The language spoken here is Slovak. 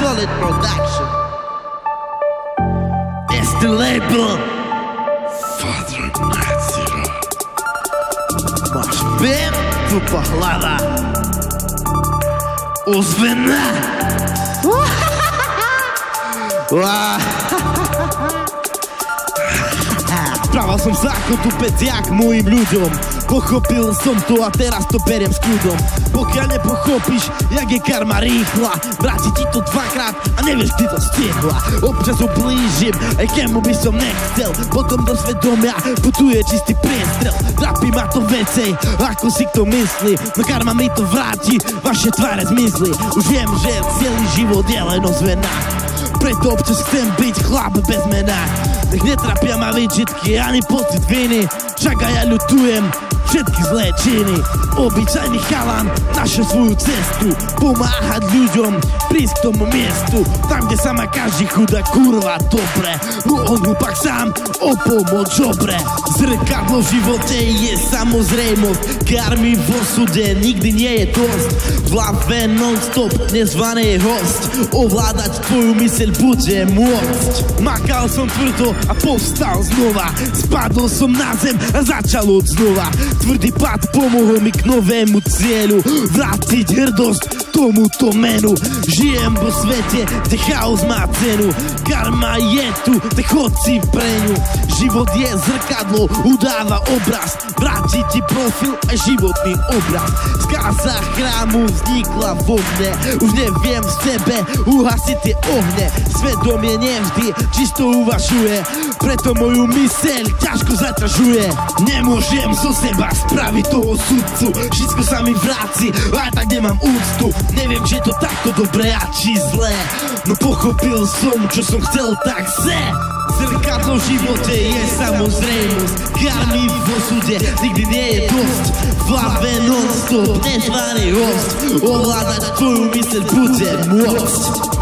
Solid Production. It's the label. Father Nazira. Máš pěn, tupa hlava. Ozvena. Správal som sa ako tupec jak mojim ľuďom. Pochopil som to a teraz to beriem s kľudom. Pokiaľ nepochopíš, jak je karma rýchla, vráti ti to dvakrát a nevieš, kdy to stiehla. Občas ublížim, aj kemu by som nechcel, potom do svedomia putuje čistý priestrel. Trápi ma to vecej, ako si kto myslí, no karma mi to vráti, vaše tváre zmizli. Už viem, že celý život je len ozvena, preto občas chcem byť chlap bez mena. Nech netrapia ma výčitky ani pocit viny, však aj ja ľutujem všetky zlé činy. Obyčajný chalan našiel svoju cestu, pomáhať ľuďom, prísť k tomu miestu, tam, kde sa má každý chudák kurva dobre. On hlupák sám o pomoc žobre. Zrkadlo v živote je samozrejmosť, karmy v osude nikdy nie je dosť. V hlave non-stop nezvaný host, ovládať tvoju myseľ bude môcť. Makal som tvrdo a povstal znova, spadol som na zem a začal od znova. Tvrdý pád pomohol mi k novému cieľu, vrátiť hrdosť tomuto menu. Žijem vo svete, kde chaos má cenu, karma je tu, tak chod si pre ňu. Život je zrkadlo, udáva obraz, vráti ti profil a životný obraz. Skáza chrámu vznikla vo mne, už neviem v sebe uhasiť tie ohne. Svedomie nevždy čisto uvažuje, preto moju myseľ ťažko zaťažuje. Nemôžem zo seba spraviť toho sudcu, všetko sa mi vráci, aj tak nemám úctu. Neviem, či je to takto dobré a či zlé, no pochopil som, čo som chcel, tak se. Zrkadlo v živote je samozrejmosť, karmy v osude nikdy nie je dosť. V hlave non-stop nezvaný host, ovládať tvoju myseľ bude môcť.